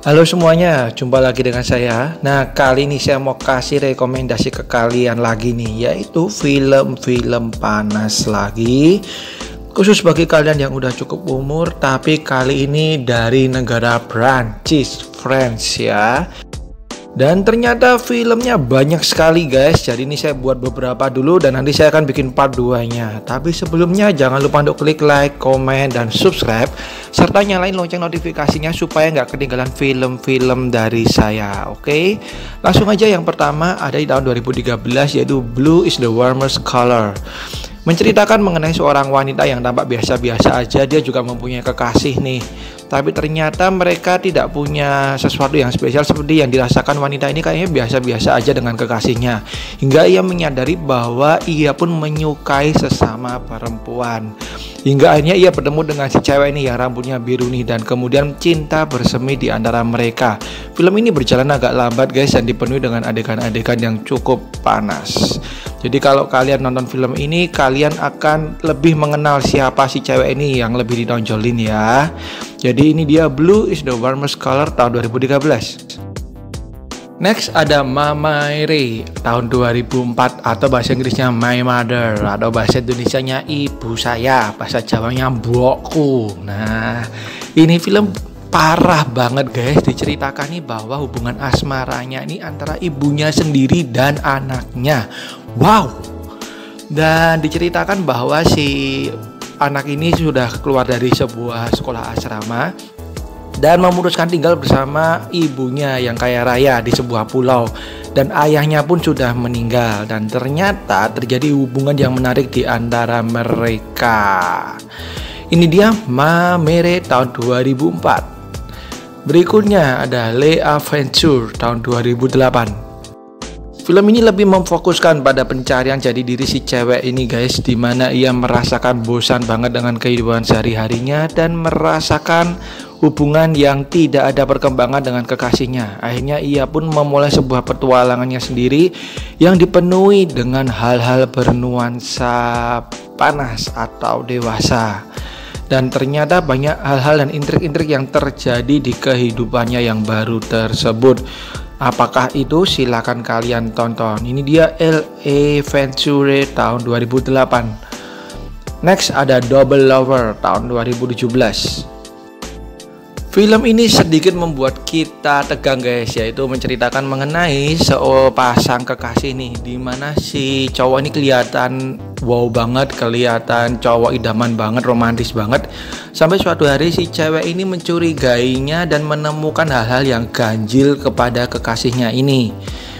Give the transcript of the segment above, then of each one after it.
Halo semuanya, jumpa lagi dengan saya. Nah, kali ini saya mau kasih rekomendasi ke kalian lagi nih, yaitu film-film panas lagi. Khusus bagi kalian yang udah cukup umur, tapi kali ini dari negara Prancis, France ya. Dan ternyata filmnya banyak sekali guys. Jadi ini saya buat beberapa dulu dan nanti saya akan bikin part 2-nya. Tapi sebelumnya jangan lupa untuk klik like, komen, dan subscribe serta nyalain lonceng notifikasinya supaya nggak ketinggalan film-film dari saya. Oke, langsung aja. Yang pertama ada di tahun 2013, yaitu Blue is the Warmest Color. Menceritakan mengenai seorang wanita yang tampak biasa-biasa aja. Dia juga mempunyai kekasih nih, tapi ternyata mereka tidak punya sesuatu yang spesial seperti yang dirasakan wanita ini. Kayaknya biasa-biasa aja dengan kekasihnya, hingga ia menyadari bahwa ia pun menyukai sesama perempuan. Hingga akhirnya ia bertemu dengan si cewek ini yang rambutnya biru nih, dan kemudian cinta bersemi di antara mereka. Film ini berjalan agak lambat guys, dan dipenuhi dengan adegan-adegan yang cukup panas. Jadi kalau kalian nonton film ini, kalian akan lebih mengenal siapa si cewek ini yang lebih ditonjolin ya. Jadi ini dia Blue is the Warmest Color tahun 2013. Next ada Mama Ray tahun 2004, atau bahasa Inggrisnya My Mother, atau bahasa Indonesianya ibu saya, bahasa Jawanya mbokku. Nah, ini film parah banget guys. Diceritakan nih bahwa hubungan asmaranya ini antara ibunya sendiri dan anaknya. Wow. Dan diceritakan bahwa si anak ini sudah keluar dari sebuah sekolah asrama dan memutuskan tinggal bersama ibunya yang kaya raya di sebuah pulau, dan ayahnya pun sudah meninggal. Dan ternyata terjadi hubungan yang menarik di antara mereka. Ini dia Ma Mere tahun 2004. Berikutnya ada Le Aventure tahun 2008. Film ini lebih memfokuskan pada pencarian jati diri si cewek ini guys, dimana ia merasakan bosan banget dengan kehidupan sehari-harinya dan merasakan hubungan yang tidak ada perkembangan dengan kekasihnya. Akhirnya ia pun memulai sebuah petualangannya sendiri yang dipenuhi dengan hal-hal bernuansa panas atau dewasa. Dan ternyata banyak hal-hal dan intrik-intrik yang terjadi di kehidupannya yang baru tersebut. Apakah itu? Silakan kalian tonton. Ini dia L.A. Venture tahun 2008. Next ada Double Lover tahun 2017. Film ini sedikit membuat kita tegang guys, yaitu menceritakan mengenai sepasang kekasih nih, dimana si cowok ini kelihatan wow banget, kelihatan cowok idaman banget, romantis banget. Sampai suatu hari si cewek ini mencurigainya dan menemukan hal-hal yang ganjil kepada kekasihnya ini.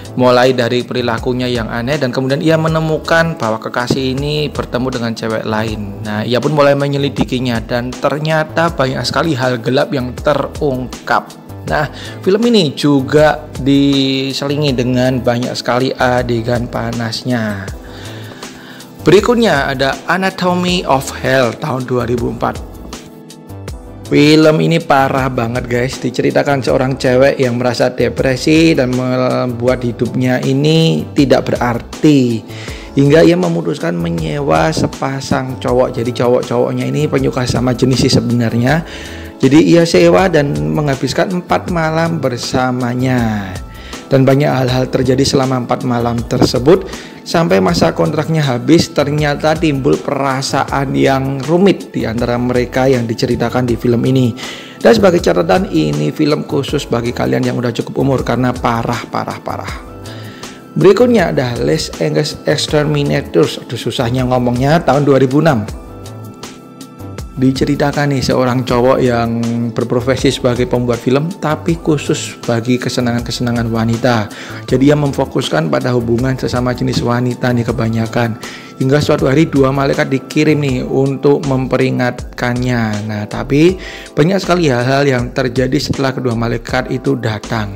Mulai dari perilakunya yang aneh, dan kemudian ia menemukan bahwa kekasih ini bertemu dengan cewek lain. Nah, ia pun mulai menyelidikinya dan ternyata banyak sekali hal gelap yang terungkap. Nah, film ini juga diselingi dengan banyak sekali adegan panasnya. Berikutnya ada Anatomy of Hell tahun 2004. Film ini parah banget guys. Diceritakan seorang cewek yang merasa depresi dan membuat hidupnya ini tidak berarti, hingga ia memutuskan menyewa sepasang cowok. Jadi cowok-cowoknya ini penyuka sama jenis sih sebenarnya. Jadi ia sewa dan menghabiskan 4 malam bersamanya. Dan banyak hal-hal terjadi selama 4 malam tersebut. Sampai masa kontraknya habis, ternyata timbul perasaan yang rumit di antara mereka yang diceritakan di film ini. Dan sebagai catatan, ini film khusus bagi kalian yang udah cukup umur karena parah. Berikutnya ada Les Angeles Exterminators. Aduh, susahnya ngomongnya, tahun 2006. Diceritakan nih seorang cowok yang berprofesi sebagai pembuat film, tapi khusus bagi kesenangan-kesenangan wanita. Jadi ia memfokuskan pada hubungan sesama jenis wanita nih kebanyakan. Hingga suatu hari 2 malaikat dikirim nih untuk memperingatkannya. Nah, tapi banyak sekali hal-hal yang terjadi setelah kedua malaikat itu datang.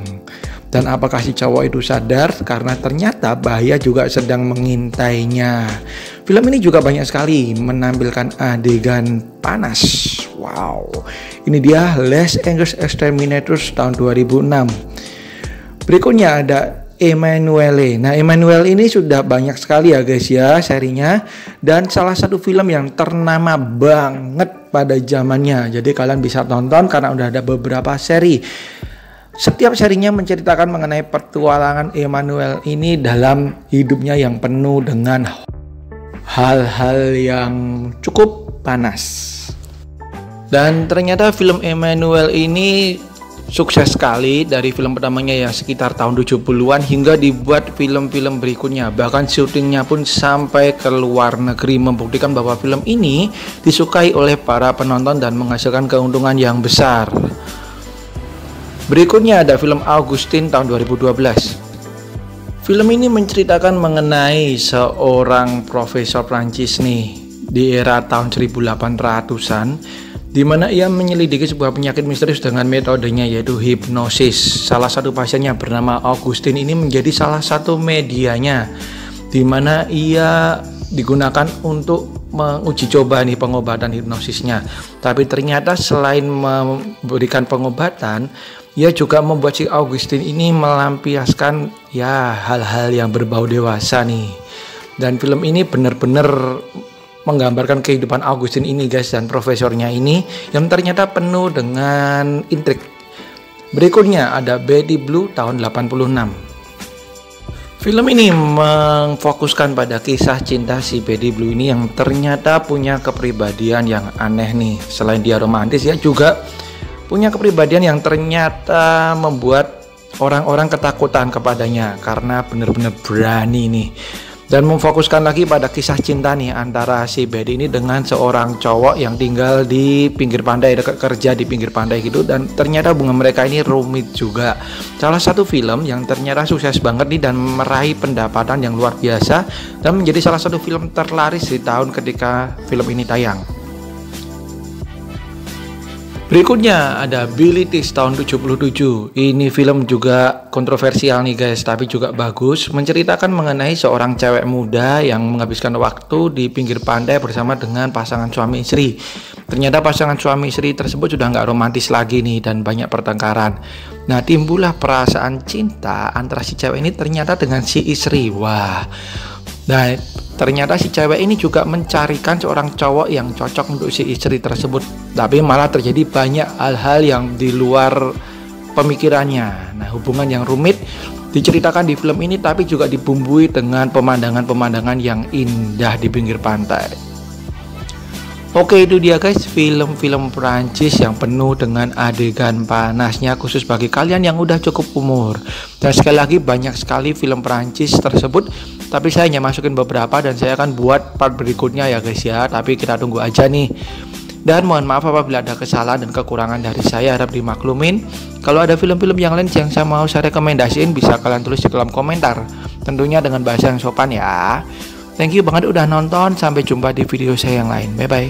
Dan apakah si cowok itu sadar? Karena ternyata bahaya juga sedang mengintainya. Film ini juga banyak sekali menampilkan adegan panas. Wow. Ini dia Les Angeles Exterminators tahun 2006. Berikutnya ada Emanuelle. Nah, Emanuelle ini sudah banyak sekali ya guys ya serinya, dan salah satu film yang ternama banget pada zamannya. Jadi kalian bisa tonton karena udah ada beberapa seri. Setiap serinya menceritakan mengenai petualangan Emmanuel ini dalam hidupnya yang penuh dengan hal-hal yang cukup panas. Dan ternyata film Emmanuel ini sukses sekali dari film pertamanya ya sekitar tahun 70-an hingga dibuat film-film berikutnya. Bahkan syutingnya pun sampai ke luar negeri, membuktikan bahwa film ini disukai oleh para penonton dan menghasilkan keuntungan yang besar. Berikutnya ada film Augustine tahun 2012. Film ini menceritakan mengenai seorang profesor Prancis nih di era tahun 1800-an, di mana ia menyelidiki sebuah penyakit misterius dengan metodenya yaitu hipnosis. Salah satu pasiennya bernama Augustine ini menjadi salah satu medianya, di mana ia digunakan untuk menguji coba nih pengobatan hipnosisnya. Tapi ternyata selain memberikan pengobatan, ia juga membuat si Augustine ini melampiaskan ya hal-hal yang berbau dewasa nih. Dan film ini benar-benar menggambarkan kehidupan Augustine ini guys, dan profesornya ini yang ternyata penuh dengan intrik. Berikutnya ada Betty Blue tahun 86. Film ini memfokuskan pada kisah cinta si Betty Blue ini yang ternyata punya kepribadian yang aneh nih. Selain dia romantis, ya juga punya kepribadian yang ternyata membuat orang-orang ketakutan kepadanya karena benar-benar berani nih. Dan memfokuskan lagi pada kisah cinta nih antara si Betty ini dengan seorang cowok yang tinggal di pinggir pantai, dekat kerja di pinggir pantai gitu. Dan ternyata hubungan mereka ini rumit juga. Salah satu film yang ternyata sukses banget nih dan meraih pendapatan yang luar biasa dan menjadi salah satu film terlaris di tahun ketika film ini tayang. Berikutnya ada Billy Tis tahun 77. Ini film juga kontroversial nih guys, tapi juga bagus. Menceritakan mengenai seorang cewek muda yang menghabiskan waktu di pinggir pantai bersama dengan pasangan suami istri. Ternyata pasangan suami istri tersebut sudah nggak romantis lagi nih dan banyak pertengkaran. Nah, timbullah perasaan cinta antara si cewek ini ternyata dengan si istri. Wah. Nah, ternyata si cewek ini juga mencarikan seorang cowok yang cocok untuk si istri tersebut. Tapi malah terjadi banyak hal-hal yang di luar pemikirannya. Nah, hubungan yang rumit diceritakan di film ini, tapi juga dibumbui dengan pemandangan-pemandangan yang indah di pinggir pantai. Oke, itu dia guys, film-film Prancis yang penuh dengan adegan panasnya khusus bagi kalian yang udah cukup umur. Dan sekali lagi banyak sekali film Prancis tersebut, tapi saya hanya masukin beberapa dan saya akan buat part berikutnya ya guys ya. Tapi kita tunggu aja nih. Dan mohon maaf apabila ada kesalahan dan kekurangan dari saya, harap dimaklumin. Kalau ada film-film yang lain yang mau saya rekomendasiin, bisa kalian tulis di kolom komentar. Tentunya dengan bahasa yang sopan ya. Thank you banget udah nonton. Sampai jumpa di video saya yang lain. Bye bye.